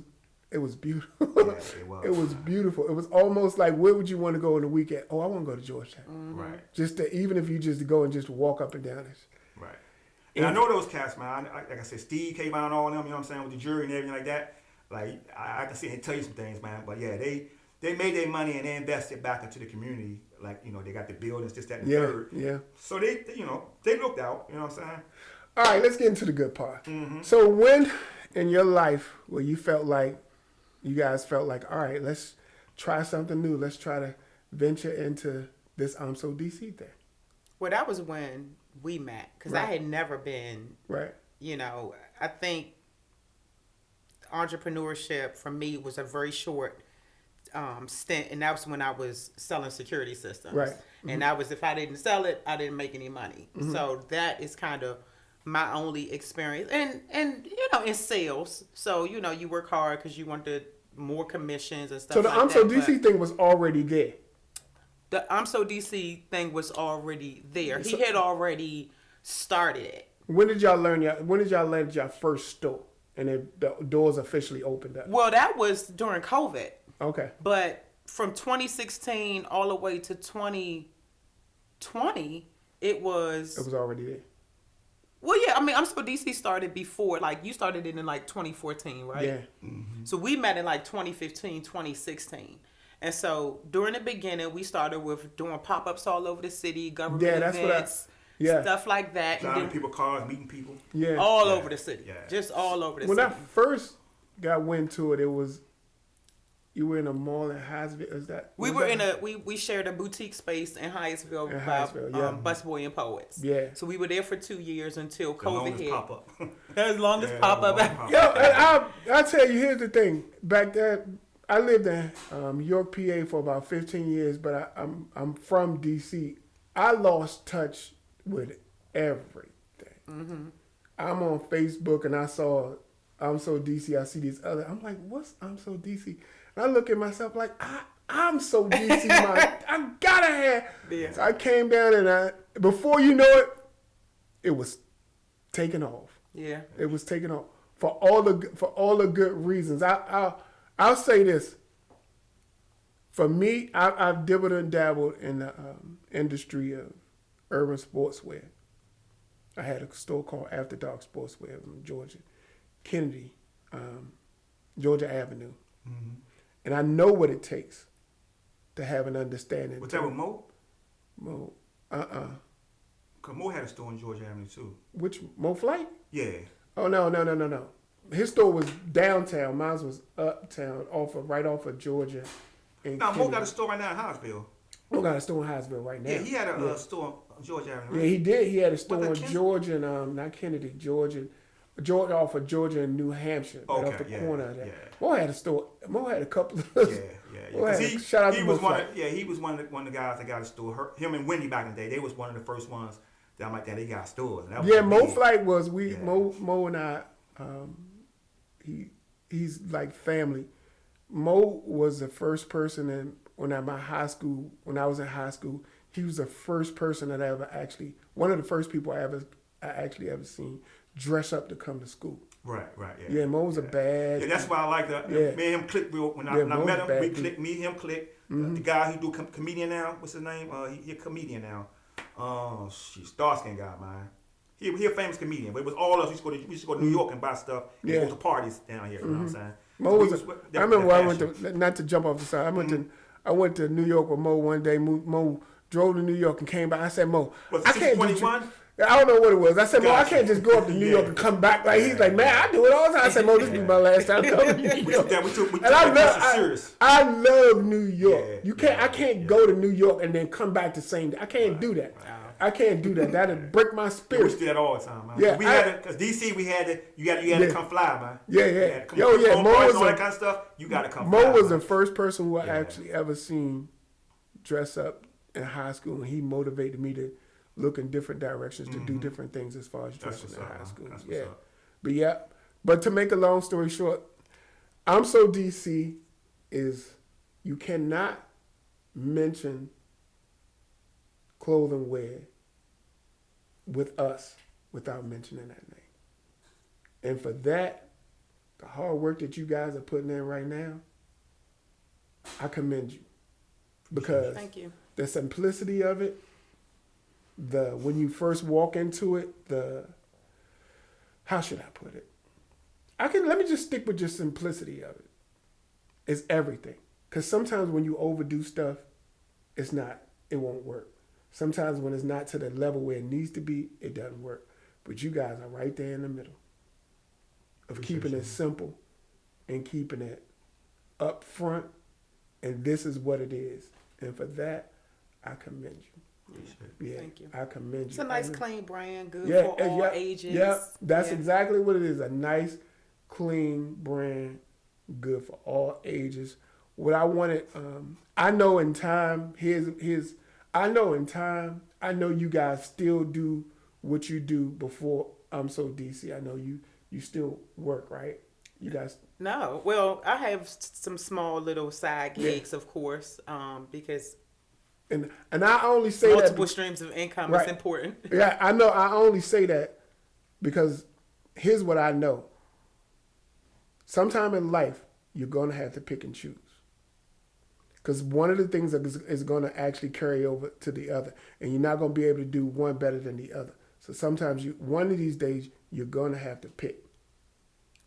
beautiful. Yeah, it was. It was beautiful. It was almost like, where would you want to go on the weekend? Oh, I want to go to Georgetown. Right. Just to, even if you just go and just walk up and down it. Right. And I know those cats, man. Like I said, Steve came out and all them. You know what I'm saying, with the jury and everything like that. Like I can sit and tell you some things, man. But yeah, they made their money and they invested back into the community. Like, you know, they got the buildings, this, that, and the third. Yeah. So they looked out. You know what I'm saying? All right, let's get into the good part. So when in your life where you guys felt like, all right, let's try something new. Let's try to venture into this I'm So DC thing. Well, that was when we met, because I had never been. Right. You know, I think entrepreneurship for me was a very short stint, and that was when I was selling security systems. Right. And that was, if I didn't sell it, I didn't make any money. So that is kind of my only experience, and you know, in sales. So you know, you work hard because you want more commissions and stuff. So the I'm So DC thing was already there. The I'm So DC thing was already there. He had already started it. When did y'all land your first store and the doors officially opened up? Well, that was during COVID. Okay. But from 2016 all the way to 2020, it was already there. Well, yeah, I mean, I'm So DC started before, like, you started it in like 2014, right? Yeah. So we met in like 2015, 2016. And so during the beginning, we started with doing pop-ups all over the city, government events, stuff like that. Driving people cars, meeting people. Yeah. All over the city. Yeah. Just all over the city. When I first got wind to it, you were in a mall in Hyattsville. Is that? We shared a boutique space in Hyattsville by Busboy and Poets. Yeah. So we were there for 2 years until COVID hit. Pop-up. As long as pop-up. Yo, I'll tell you, here's the thing. Back then, I lived in York, PA for about 15 years, but I'm from DC. I lost touch with everything. I'm on Facebook and I saw I'm So DC. I see these other. I'm like, what's I'm So DC? And I look at myself like, I'm So DC. I gotta have. Yeah. So I came down and before you know it, it was taking off. Yeah. It was taking off for all the good reasons. I'll say this. For me, I've dibbled and dabbled in the industry of urban sportswear. I had a store called After Dark Sportswear in Georgia, Kennedy, Georgia Avenue. And I know what it takes to have an understanding. Was that with Mo? Mo, Because Mo had a store in Georgia Avenue too. Which, Mo Flight? Yeah. Oh, no. His store was downtown. Mine was uptown, right off of Georgia. Mo got a store right now in Hyattsville. Mo got a store in Hyattsville right now. Yeah, he had a store on Georgia Avenue. Right? Yeah, he did. He had a store in Georgia and not Kennedy, Georgia off of Georgia and New Hampshire, right off the corner of that. Yeah. Mo had a store. Mo had a couple of. Shout out to Mo Flight. He was one of the guys that got a store. Him and Wendy back in the day, they was one of the first ones that I'm like, they got stores. Mo Flight was Mo and I. He's like family. Mo was the first person when I was in high school, he was the first person that one of the first people I actually ever seen dress up to come to school. Right, yeah. Yeah, Mo was a bad. Yeah, that's why I like that. Yeah. Me and him clicked real. When I met him, we clicked. Me and him clicked. The guy who do comedian now, what's his name? He a comedian now. Dark skin guy, man. He a famous comedian. But it was all of us. We used to go to New York and buy stuff. And go to parties down here. You know what I'm saying? Mo was. I remember when I went to, not to jump off the side. I went to New York with Mo one day. Mo drove to New York and came back. I said, Mo, was I can't 21? I don't know what it was. I said, Mo, I Gotcha. can't just go up to New York and come back. Like he's like, man, I do it all the time. I said, Mo, this be my last time coming to New York. We took And that serious. I love New York. Yeah, I can't go to New York and then come back the same day. I can't do that. Wow. I can't do that. That'd break my We spirit. used to do that all the time, man. Yeah, we had because DC, we had to. You had to come fly, man. Yeah. You had to come Yo, yeah. home Mo parties, was all that kind of stuff. You got to come. Mo fly, was man. the first person who I actually ever seen dress up in high school, and he motivated me to look in different directions to do different things as far as dressing in high school. But to make a long story short, I'm So DC is you cannot mention clothing wear with us without mentioning that name. And for that, the hard work that you guys are putting in right now, I commend you. Because Thank you. The simplicity of it, when you first walk into it, how should I put it? Let me just stick with just simplicity of it. It's everything. Because sometimes when you overdo stuff, it won't work. Sometimes when it's not to the level where it needs to be, it doesn't work. But you guys are right there in the middle of keeping it simple and keeping it up front. And this is what it is. And for that, I commend you. Yeah, Thank you. I commend you. It's a nice, clean brand, good Yeah, for all yeah, ages. Yeah, that's exactly what it is. A nice, clean brand, good for all ages. What I wanted, I know in time, I know you guys still do what you do before I'm So DC. I know you still work, right? You guys. No, well, I have some small little side gigs, of course, because and I only say multiple that streams of income right. is important. Yeah, I know. I only say that because here's what I know. Sometime in life, you're going to have to pick and choose. Because one of the things that is going to actually carry over to the other. And you're not going to be able to do one better than the other. So sometimes one of these days, you're going to have to pick.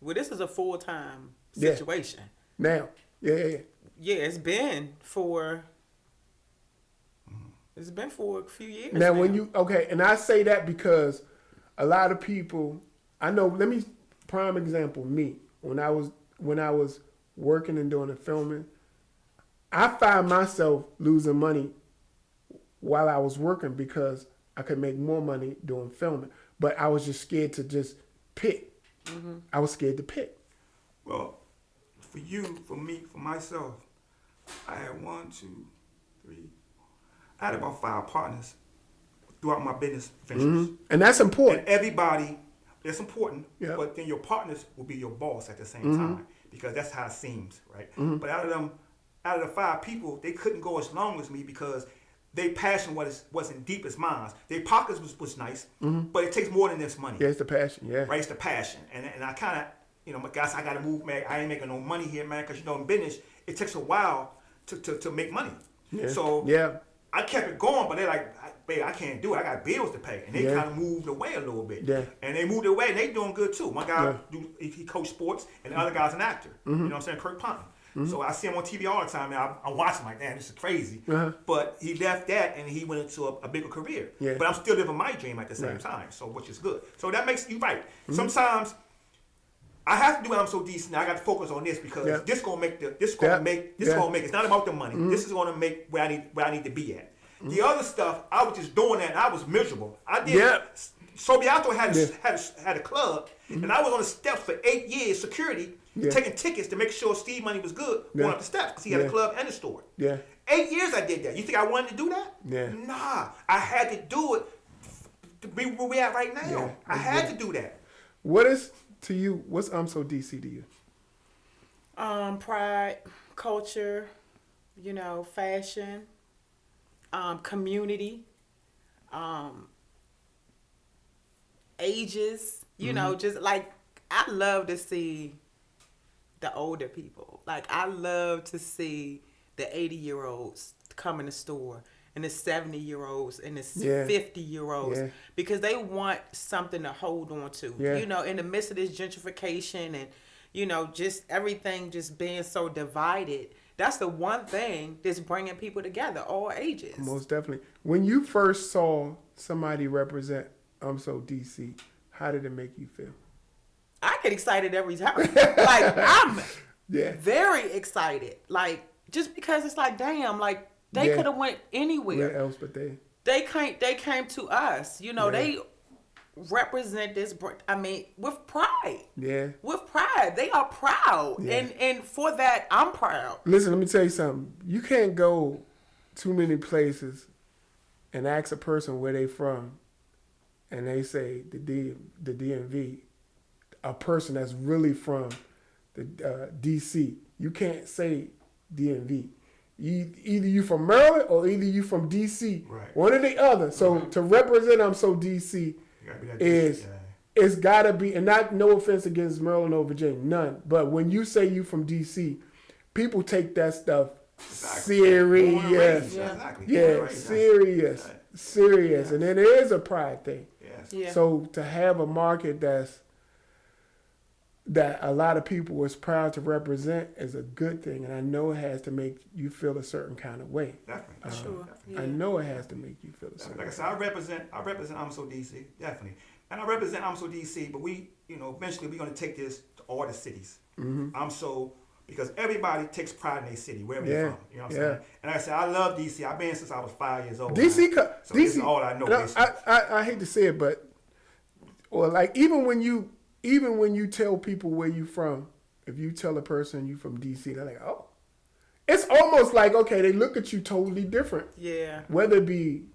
Well, this is a full-time situation. Now. Yeah. Yeah, it's been for a few years now. And I say that because a lot of people, I know, prime example, me, when I was working and doing the filming, I find myself losing money while I was working because I could make more money doing filming. But I was just scared to just pick. Mm-hmm. I was scared to pick. Well, for you, for me, for myself, I had 1, 2, 3. I had about 5 partners throughout my business ventures. Mm-hmm. And that's important. And everybody, that's important, yeah. But then your partners will be your boss at the same time because that's how it seems, right? Mm-hmm. But out of the 5 people, they couldn't go as long as me because their passion wasn't deep as mine. Their pockets was nice, but it takes more than this money. Yeah, it's the passion, yeah. Right, it's the passion. And I kind of, guys, I got to move, man. I ain't making no money here, man, because, in business, it takes a while to make money. Yeah. So yeah. I kept it going, but they're like, babe, I can't do it. I got bills to pay. And they kind of moved away a little bit. Yeah. And they moved away, and they doing good, too. One guy, he coached sports, and the other guy's an actor. You know what I'm saying? Kirk Ponton. So I see him on TV all the time, and I watch him like, damn, this is crazy. But he left that, and he went into a bigger career. Yeah. But I'm still living my dream at the same time, so which is good. So that makes you right. Sometimes I have to do I'm So decent. I got to focus on this because this gonna make it's not about the money. This is gonna make where I need to be at. The other stuff, I was just doing that, and I was miserable. I did. Sobiato had a club, and I was on the steps for 8 years, security, taking tickets to make sure Steve money was good going up the steps because he had a club and a store. 8 years I did that. You think I wanted to do that? Nah, I had to do it to be where we at right now. I had to do that. What's I'm So DC to you? Pride, culture, fashion, community, ages, just like I love to see the older people. Like I love to see the 80-year-olds come in the store and the 70-year-olds and the 50-year-olds because they want something to hold on to. In the midst of this gentrification and just everything just being so divided. That's the one thing that's bringing people together, all ages. Most definitely. When you first saw somebody represent I'm So DC, how did it make you feel? I get excited every time. Like, I'm very excited. Like, just because it's like, damn, like, they could have went anywhere. Where else but they? They came to us. They represent this, with pride. Yeah. With pride. They are proud. Yeah. And for that, I'm proud. Listen, let me tell you something. You can't go too many places and ask a person where they from, and they say the DMV, a person that's really from the DC. You can't say DMV. Either you from Maryland or either you from DC. Right. One or the other. So to represent I'm So DC it's got to be, and no offense against Maryland or Virginia, none. But when you say you from DC, people take that stuff serious. Serious. And then it is a pride thing. Yes. Yeah. So to have a market that a lot of people is proud to represent is a good thing, and I know it has to make you feel a certain kind of way. Definitely. Sure. Definitely. I know it has to make you feel a certain. Like I said, I represent I'm So DC, definitely, and I represent I'm So DC. But we, eventually we're going to take this to all the cities. Mm-hmm. Because everybody takes pride in their city, wherever they're from. You know what I'm saying? And like I said, I love DC. I've been since I was 5 years old. DC, so this is all I know. I hate to say it, but like even when you tell people where you from, if you tell a person you from DC, they're like, oh. It's almost like, okay, they look at you totally different. Yeah. Whether it be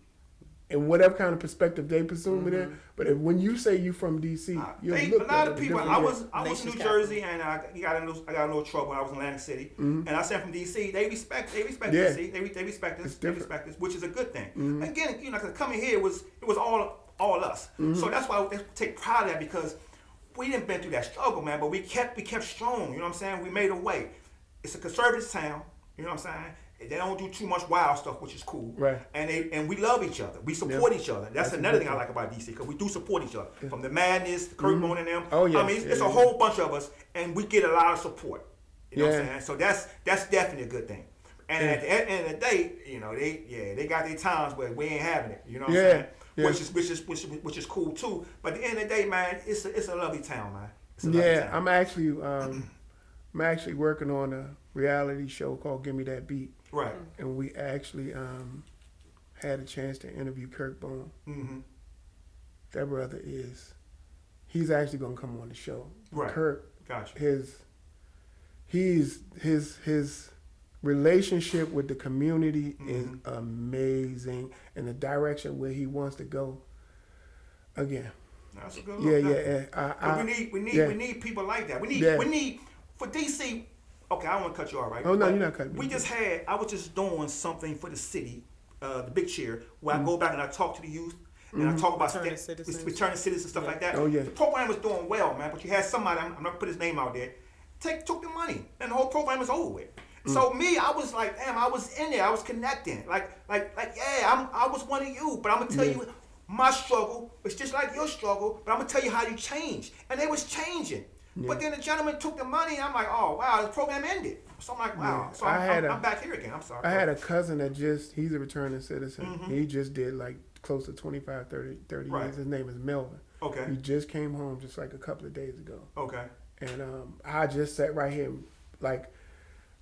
in whatever kind of perspective they presume it in. But when you say you from DC, a lot of people. I was in New Jersey, and I got a little trouble when I was in Atlantic City. Mm-hmm. And I said from DC, they respect DC. They respect us. They respect us, which is a good thing. Mm-hmm. Again, coming here it was all us. Mm-hmm. So that's why they take pride in that, because we didn't been through that struggle, man. But we kept strong. You know what I'm saying? We made a way. It's a conservative town. You know what I'm saying? They don't do too much wild stuff, which is cool. Right. And we love each other. We support each other. That's another thing I like about DC, because we do support each other. Yeah. From the Madness, the Kurt Bone and them. Oh, yeah. It's a whole bunch of us, and we get a lot of support. You know what I'm saying? So that's definitely a good thing. And at the end of the day, they got their times where we ain't having it. You know what I'm saying? Yeah. Which is cool too. But at the end of the day, man, it's a lovely town, man. It's a lovely town. I'm actually working on a reality show called Give Me That Beat. Right. And we actually had a chance to interview Kurt Bone. Mm-hmm. That brother he's actually going to come on the show. Right. Kurt, gotcha. His relationship with the community is amazing, and the direction where he wants to go. Again. That's a good look. Yeah. We need people like that. We need for DC. Okay, I don't want to cut you off, right? Oh no, you're not cutting me. I was just doing something for the city, the big chair, where I go back and I talk to the youth, and I talk about returning citizens and stuff like that. Oh yeah. The program was doing well, man, but you had somebody, I'm not gonna put his name out there, took the money, and the whole program was over with. So me, I was like, damn, I was in there, I was connecting, I was one of you, but I'm gonna tell you, my struggle was just like your struggle, but I'm gonna tell you how you changed, and they was changing. Yeah. But then the gentleman took the money, and I'm like, oh, wow, the program ended. So I'm like, wow. Yeah. So I'm back here again. I'm sorry. I had a cousin that he's a returning citizen. Mm-hmm. He just did like close to 25, 30 years. His name is Melvin. Okay. He just came home just like a couple of days ago. Okay. And I just sat right here, like,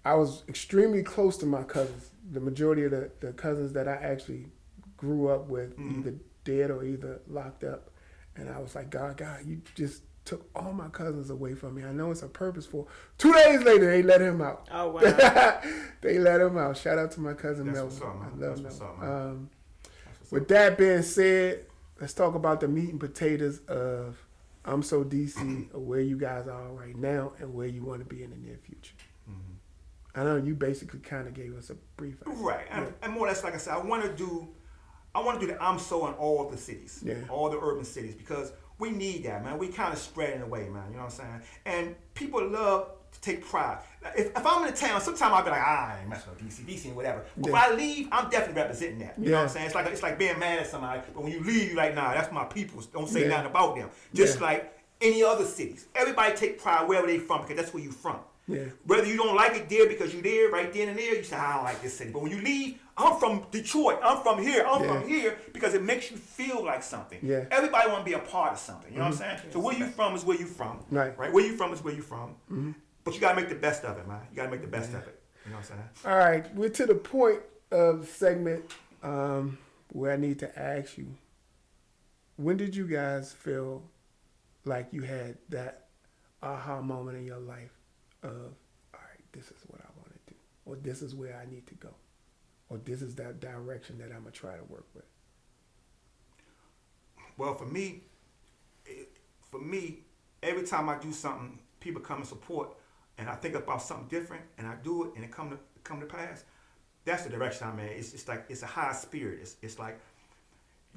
I was extremely close to my cousins. The majority of the cousins that I actually grew up with, either dead or either locked up. And I was like, God, you just took all my cousins away from me. I know it's a purposeful. 2 days later, they let him out. Oh, wow. They let him out. Shout out to my cousin Melvin. I love Melvin. With that being said, let's talk about the meat and potatoes of I'm So DC, or where you guys are right now and where you want to be in the near future. I know you basically kind of gave us a brief idea. Right, and more or less, like I said, I want to do the I'm so in all the cities, all the urban cities, because we need that, man. We kind of spreading away, man. You know what I'm saying? And people love to take pride. If I'm in a town, sometimes I'll be like, I ain't messing with DC and whatever. But if I leave, I'm definitely representing that. You know what I'm saying? It's like being mad at somebody, but when you leave, you're like, nah, that's my people. Don't say nothing about them. Just like any other cities. Everybody take pride wherever they from, because that's where you from. Yeah. Whether you don't like it there because you're there, right then and there, you say, I don't like this city. But when you leave, I'm from Detroit, I'm from here, because it makes you feel like something. Yeah. Everybody want to be a part of something. You know what I'm saying? So where you from is where you from. Right. Where you from is where you from. But you got to make the best of it, man. You got to make the best of it. You know what I'm saying? All right. We're to the point of the segment where I need to ask you, when did you guys feel like you had that aha moment in your life of, all right, this is what I want to do, or this is where I need to go, or this is that direction that I'm going to try to work with? Well, for me, every time I do something, people come and support, and I think about something different, and I do it, and it come to pass. That's the direction I'm in. It's like it's a high spirit. It's like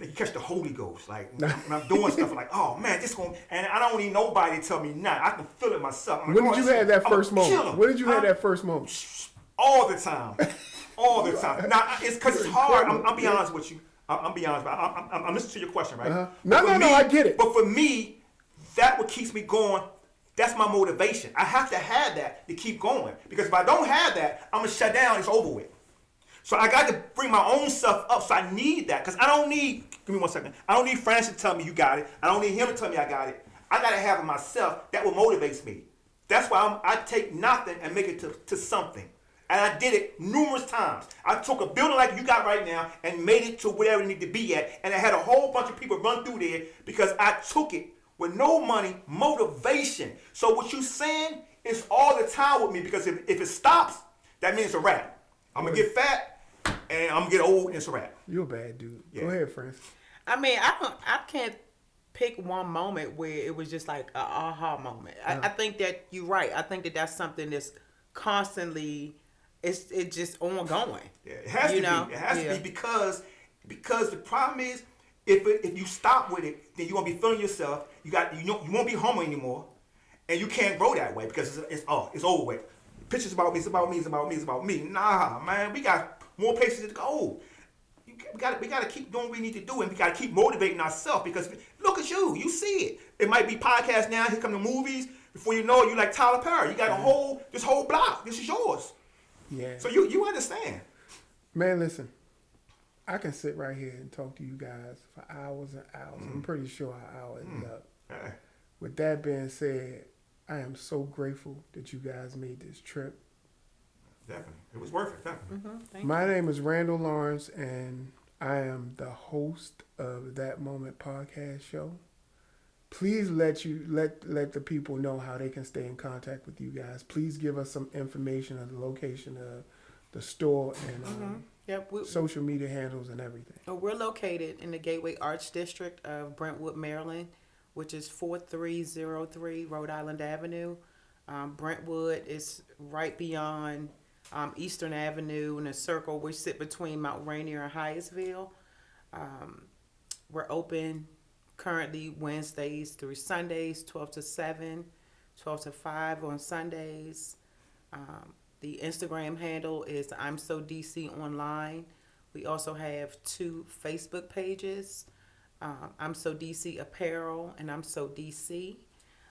you catch the Holy Ghost. Like when I'm doing stuff, I'm like, oh man, this going, and I don't need nobody to tell me nothing. I can feel it myself. When did you have that first moment? When did you have that first moment? All the time, all the time. Now it's because it's hard. I'll be honest with you. I'm be honest. I'm listening to your question, right? No, I get it. But for me, that what keeps me going. That's my motivation. I have to have that to keep going, because if I don't have that, I'm gonna shut down. It's over with. So I got to bring my own stuff up. So I need that, because I don't need. Give me 1 second. I don't need Francis to tell me you got it. I don't need him to tell me I got it. I got to have it myself. That what motivates me. That's why I take nothing and make it to something. And I did it numerous times. I took a building like you got right now and made it to wherever it needed to be at. And I had a whole bunch of people run through there because I took it with no money, motivation. So what you saying is all the time with me, because if it stops, that means it's a wrap. I'm going to get fat and I'm going to get old and it's a wrap. You're a bad dude. Yeah. Go ahead, Francis. I mean, I can't pick one moment where it was just like an aha moment. I think that you're right. I think that that's something that's constantly, it's just ongoing. Yeah, it has to be. It has to be because the problem is, if you stop with it, then you're gonna be feeling yourself. You won't be hungry anymore, and you can't grow that way because it's over with. Pictures about me, it's about me, it's about me, it's about me. Nah, man, we got more places to go. We got to keep doing what we need to do, and we got to keep motivating ourselves, because look at you see it. It might be podcast now. Here come the movies. Before you know it, you like Tyler Perry. You got this whole block. This is yours. Yeah. So you understand. Man, listen. I can sit right here and talk to you guys for hours and hours. I'm pretty sure our hour is up. With that being said, I am so grateful that you guys made this trip. Definitely. It was worth it. Definitely. My name is Randall Lawrence, and I am the host of That Moment podcast show. Please let the people know how they can stay in contact with you guys. Please give us some information of the location of the store and social media handles and everything. We're located in the Gateway Arts District of Brentwood, Maryland, which is 4303 Rhode Island Avenue. Brentwood is right beyond Eastern Avenue in a circle. We sit between Mount Rainier and Hyattsville. We're open currently Wednesdays through Sundays, 12 to 7, 12 to 5 on Sundays. The Instagram handle is I'm So DC Online. We also have 2 Facebook pages, I'm So DC Apparel and I'm So DC.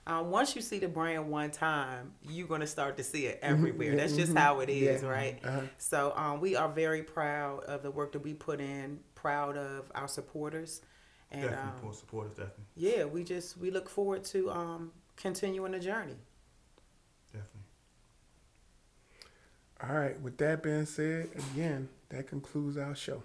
Once you see the brand one time, you're going to start to see it everywhere. That's just how it is, right? So we are very proud of the work that we put in, proud of our supporters. And, definitely, supporters, definitely. Yeah, we look forward to continuing the journey. Definitely. All right, with that being said, again, that concludes our show.